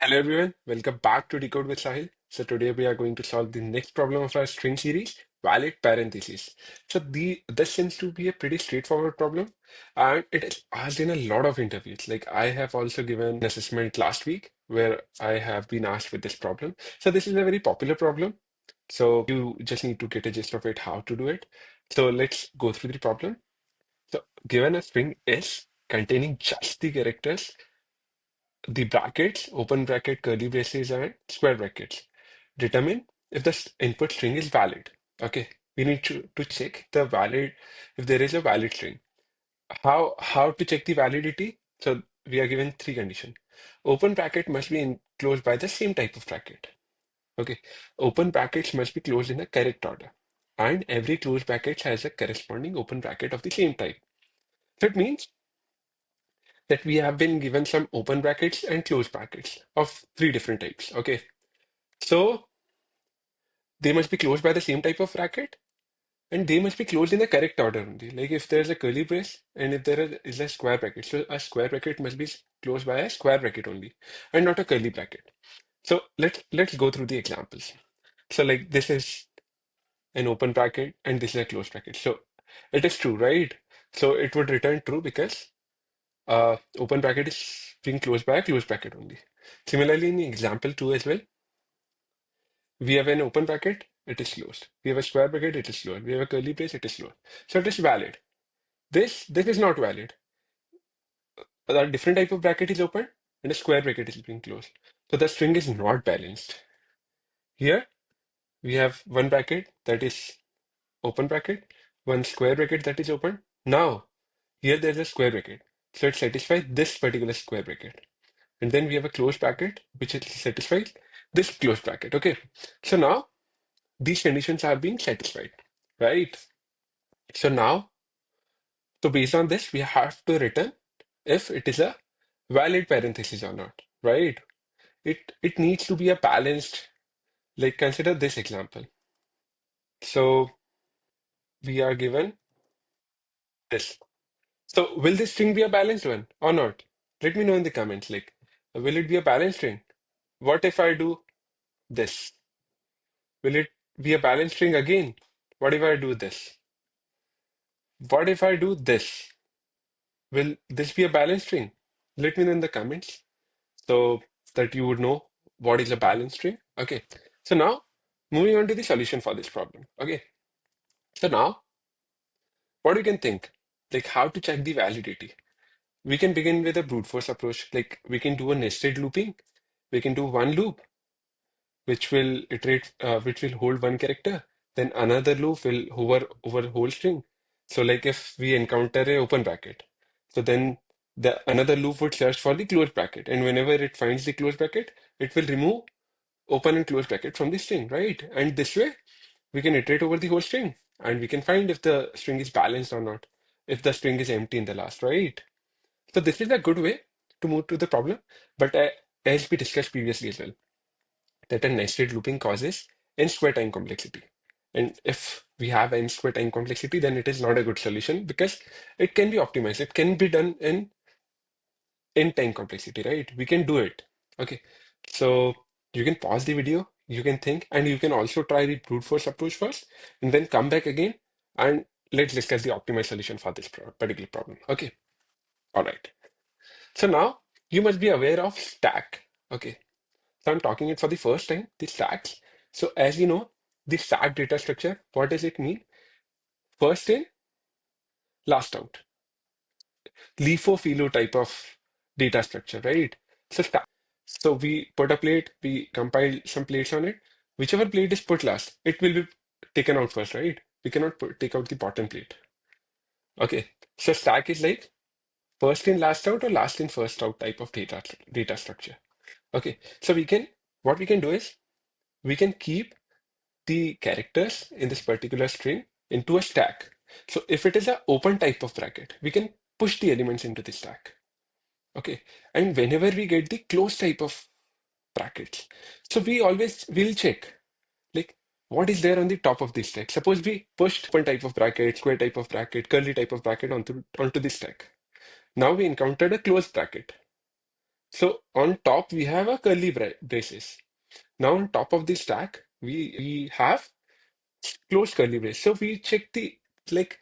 Hello everyone, welcome back to Decode with Sahil. So today we are going to solve the next problem of our string series, valid parentheses. So this seems to be a pretty straightforward problem, and it is asked in a lot of interviews. Like I have also given an assessment last week where I have been asked with this problem. So this is a very popular problem. So you just need to get a gist of it, how to do it. So let's go through the problem. So given a string S containing just the characters, the brackets, open bracket, curly braces, and square brackets. Determine if the input string is valid. Okay, we need to check the valid if there is a valid string. How to check the validity? So we are given three conditions. Open bracket must be enclosed by the same type of bracket. Okay, open brackets must be closed in the correct order. And every closed bracket has a corresponding open bracket of the same type. So it means that we have been given some open brackets and closed brackets of three different types. Okay, so they must be closed by the same type of bracket and they must be closed in the correct order only. Like if there's a curly brace and if is a square bracket, so a square bracket must be closed by a square bracket only and not a curly bracket. So let's go through the examples. So like this is an open bracket and this is a closed bracket. So it is true, right? So it would return true because open bracket is being closed by a closed bracket only. Similarly, in example 2 as well, we have an open bracket, it is closed. We have a square bracket, it is closed. We have a curly brace, it is closed. So it is valid. This is not valid. A different type of bracket is open and a square bracket is being closed. So the string is not balanced. Here we have one bracket that is open bracket, one square bracket that is open. Now here there's a square bracket. So it satisfies this particular square bracket. And then we have a closed bracket which is satisfies this closed bracket. Okay. So now these conditions are being satisfied, right? So now, so based on this, we have to return if it is a valid parenthesis or not, right? It needs to be a balanced, like consider this example. So we are given this. So will this string be a balanced one or not? Let me know in the comments, like, will it be a balanced string? What if I do this? Will it be a balanced string again? What if I do this? What if I do this? Will this be a balanced string? Let me know in the comments so that you would know what is a balanced string. Okay. So now moving on to the solution for this problem. Okay. So now what you can think, like how to check the validity. We can begin with a brute force approach. Like we can do a nested looping. We can do one loop which will hold one character. Then another loop will hover over whole string. So like if we encounter a open bracket, so then the another loop would search for the closed bracket, and whenever it finds the closed bracket, it will remove open and close bracket from the string, right? And this way, we can iterate over the whole string and we can find if the string is balanced or not, if the string is empty in the last, right? So this is a good way to move to the problem, but as we discussed previously as well, that a nested looping causes n square time complexity. And if we have n square time complexity, then it is not a good solution because it can be optimized. It can be done in time complexity, right? We can do it. Okay. So you can pause the video, you can think, and you can also try the brute force approach first, and then come back again and let's discuss the optimized solution for this particular problem. Okay. All right. So now you must be aware of stack. Okay. So I'm talking it for the first time, the stacks. So as you know, the stack data structure, what does it mean? First in, last out. LIFO philo type of data structure, right? So so we put a plate, we compile some plates on it. Whichever plate is put last, it will be taken out first, right? We cannot take out the bottom plate. Okay. So stack is like first in, last out, or last in, first out type of data structure. Okay. So what we can do is we can keep the characters in this particular string into a stack. So if it is an open type of bracket, we can push the elements into the stack. Okay. And whenever we get the closed type of brackets, so we always will check like what is there on the top of this stack. Suppose we pushed open type of bracket, square type of bracket, curly type of bracket onto this stack. Now we encountered a closed bracket. So on top, we have a curly braces. Now on top of the stack, we have closed curly brace. So we check the, like,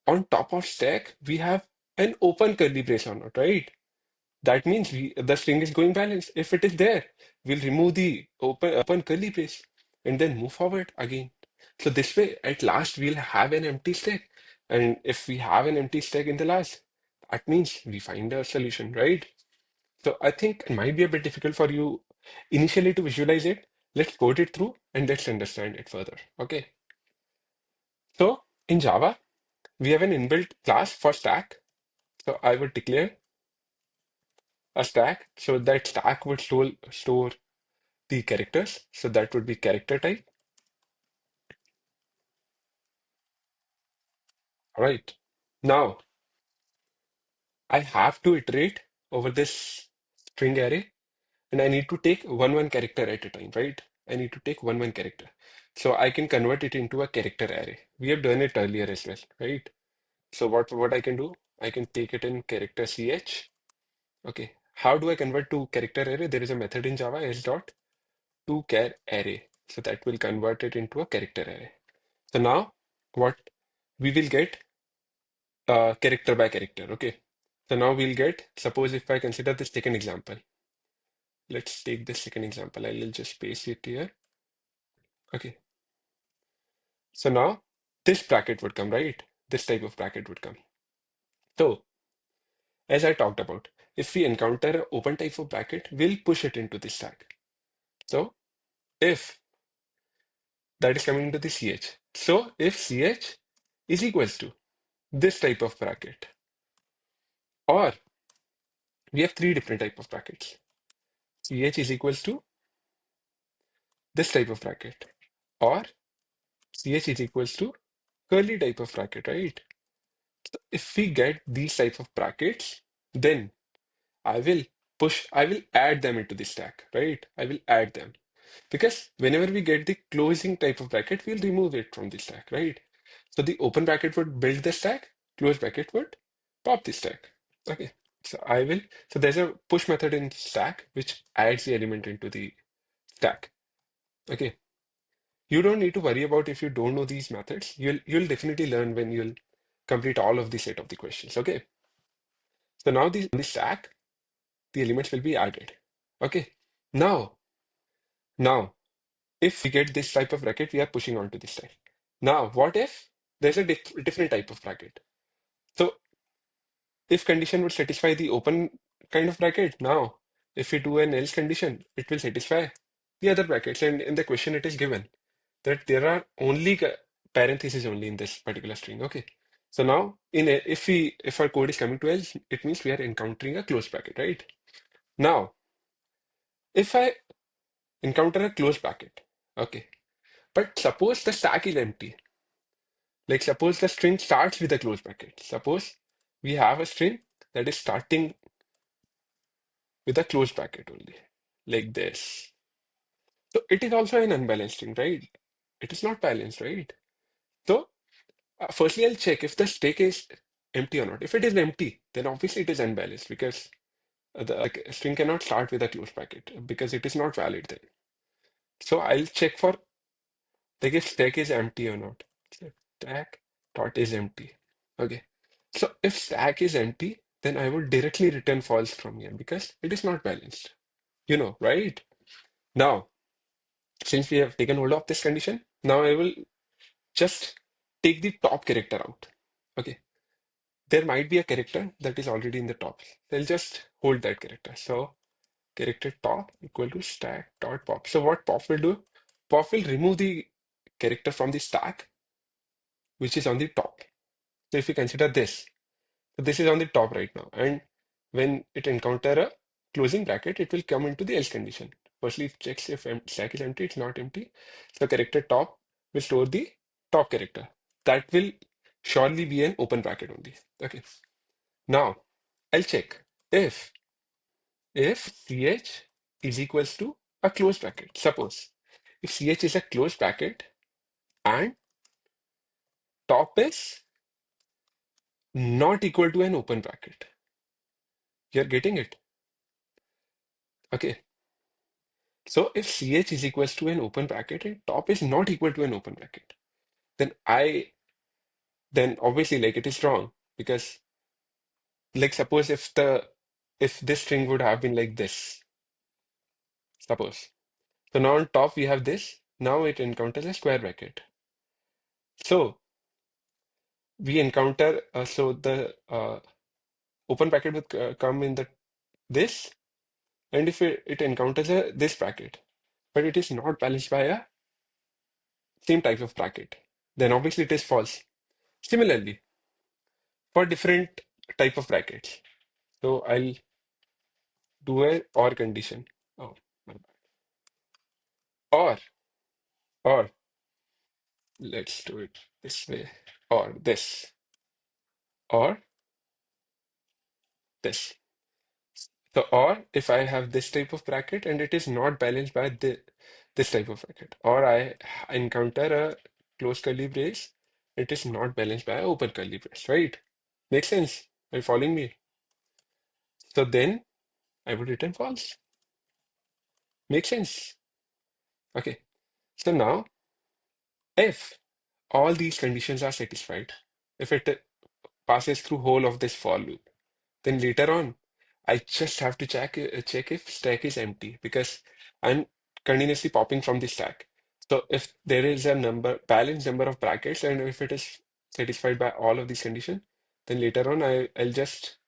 on top of stack, we have an open curly brace or not, right? That means the string is going balanced. If it is there, we'll remove the open curly brace and then move forward again. So this way, at last, we'll have an empty stack. And if we have an empty stack in the last, that means we find a solution, right? So I think it might be a bit difficult for you initially to visualize it. Let's code it through and let's understand it further. Okay. So in Java, we have an inbuilt class for stack. So I would declare a stack. So that stack would store the characters. So that would be character type. All right. Now I have to iterate over this string array and I need to take one character at a time, right? I need to take one character. So I can convert it into a character array. We have done it earlier as well, right? So what I can do, I can take it in character ch. Okay. How do I convert to character array? There is a method in Java s dot to char array. So that will convert it into a character array. So now what we will get character by character. Okay. So now we'll get, suppose if I consider the second example. Let's take the second example. I will just paste it here. Okay. So now this bracket would come, right? This type of bracket would come. So as I talked about, if we encounter an open type of bracket, we'll push it into the stack. So if that is coming into the ch. So if ch is equals to this type of bracket, or we have three different type of brackets. Ch is equals to this type of bracket, or ch is equals to curly type of bracket, right? So if we get these type of brackets, then I will add them into the stack, right? I will add them. Because whenever we get the closing type of bracket, we'll remove it from the stack, right? So the open bracket would build the stack, closed bracket would pop the stack. Okay. So so there's a push method in stack which adds the element into the stack. Okay. You don't need to worry about if you don't know these methods. You'll definitely learn when you'll complete all of the set of the questions. Okay. So now the stack, the elements will be added. Okay. Now, now, if we get this type of bracket, we are pushing onto this side. Now, what if there's a different type of bracket? So, if condition would satisfy the open kind of bracket, now, if we do an else condition, it will satisfy the other brackets. And in the question, it is given that there are only parentheses only in this particular string. Okay. So now, if our code is coming to else, it means we are encountering a closed bracket, right? Now, if I encounter a closed bracket, okay, but suppose the stack is empty. Like suppose the string starts with a close bracket. Suppose we have a string that is starting with a close bracket only, like this. So it is also an unbalanced string, right? It is not balanced, right? So firstly, I'll check if the stack is empty or not. If it is empty, then obviously it is unbalanced because the string cannot start with a close bracket because it is not valid then. So I'll check for like if stack is empty or not. So stack dot is empty. Okay. So if stack is empty, then I would directly return false from here because it is not balanced. You know, right? Now, since we have taken hold of this condition, now I will just take the top character out. Okay. There might be a character that is already in the top. I'll just hold that character. So character top equal to stack dot pop. So what pop will do? Pop will remove the character from the stack, which is on the top. So if you consider this, so this is on the top right now. And when it encounter a closing bracket, it will come into the else condition. Firstly, it checks if stack is empty, it's not empty. So character top will store the top character. That will surely be an open bracket only. Okay. Now I'll check if ch is equals to a closed bracket. Suppose if ch is a closed bracket and top is not equal to an open bracket. You're getting it? Okay. So if CH is equals to an open bracket and top is not equal to an open bracket, then then obviously like it is wrong because like suppose if this string would have been like this, suppose. So now on top we have this. Now it encounters a square bracket. So we encounter so the open bracket would come in the this, and if it encounters this bracket, but it is not balanced by a same type of bracket, then obviously it is false. Similarly, for different type of brackets. So I'll do a or condition. Oh, my bad. Or let's do it this way. Or this, or this. So or if I have this type of bracket and it is not balanced by this type of bracket, or I encounter a close curly brace, it is not balanced by an open curly brace, right? Makes sense? Are you following me? So then I would return false. Makes sense? Okay. So now if all these conditions are satisfied, if it passes through whole of this for loop, then later on, I just have to check if stack is empty because I'm continuously popping from the stack. So if there is a balanced number of brackets, and if it is satisfied by all of these conditions, then later on I'll just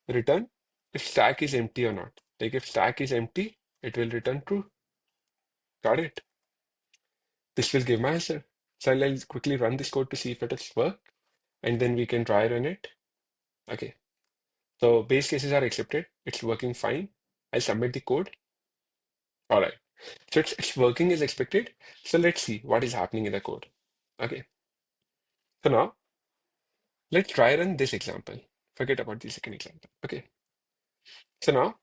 return if stack is empty or not. Like if stack is empty, it will return true. Got it? This will give my answer. So I'll quickly run this code to see if it has worked, and then we can try run it. Okay. So base cases are accepted. It's working fine. I'll submit the code. All right. So it's working as expected. So let's see what is happening in the code. Okay. So now let's try run this example. Forget about the second example. Okay. So now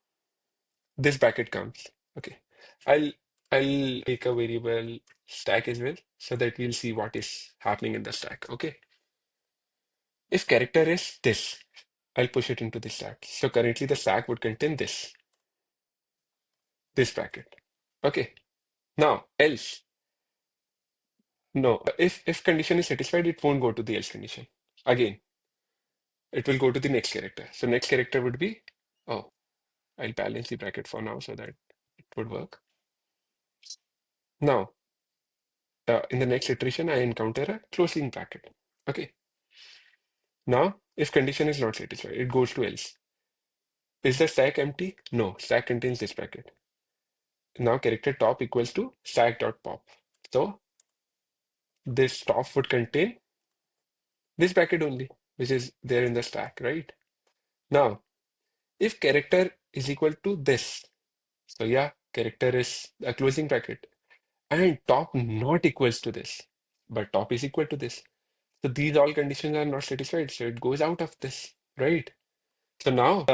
this bracket comes. Okay. I'll I'll make a variable stack as well so that we'll see what is happening in the stack. Okay. If character is this, I'll push it into the stack. So currently the stack would contain this bracket. Okay. Now else. No, if condition is satisfied, it won't go to the else condition. Again, it will go to the next character. So next character would be, oh, I'll balance the bracket for now so that it would work. Now, in the next iteration, I encounter a closing bracket. Okay. Now, if condition is not satisfied, it goes to else. Is the stack empty? No, stack contains this bracket. Now character top equals to stack.pop. So this top would contain this bracket only, which is there in the stack, right? Now, if character is equal to this, so yeah, character is a closing bracket, and top not equals to this, but top is equal to this. So these all conditions are not satisfied, so it goes out of this, right? So now,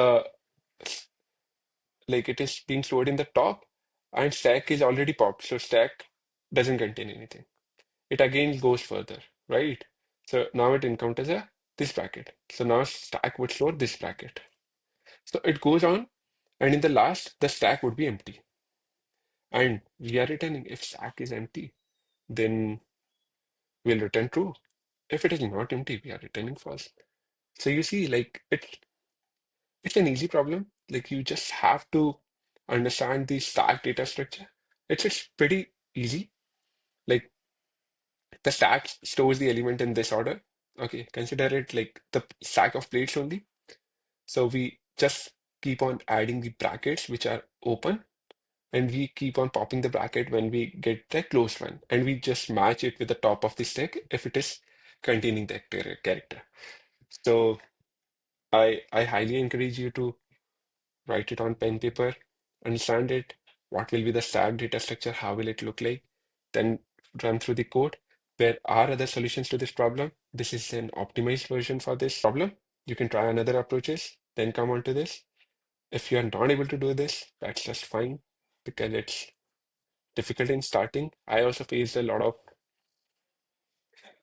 like it is being stored in the top, and stack is already popped, so stack doesn't contain anything. It again goes further, right? So now it encounters a this bracket. So now stack would store this bracket. So it goes on, and in the last, the stack would be empty. And we are returning if stack is empty, then we'll return true. If it is not empty, we are returning false. So you see, like it's an easy problem. Like you just have to understand the stack data structure. It's pretty easy. Like the stack stores the element in this order. Okay, consider it like the stack of plates only. So we just keep on adding the brackets which are open, and we keep on popping the bracket when we get the closed one, and we just match it with the top of the stack if it is containing that character. So I highly encourage you to write it on pen paper, understand it, what will be the stack data structure, how will it look like, then run through the code. There are other solutions to this problem. This is an optimized version for this problem. You can try another approaches, then come on to this. If you are not able to do this, that's just fine because it's difficult in starting. I also faced a lot of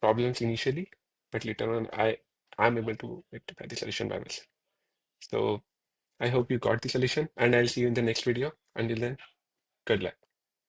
problems initially, but later on I am able to rectify the solution by myself. So I hope you got the solution, and I'll see you in the next video. Until then, good luck.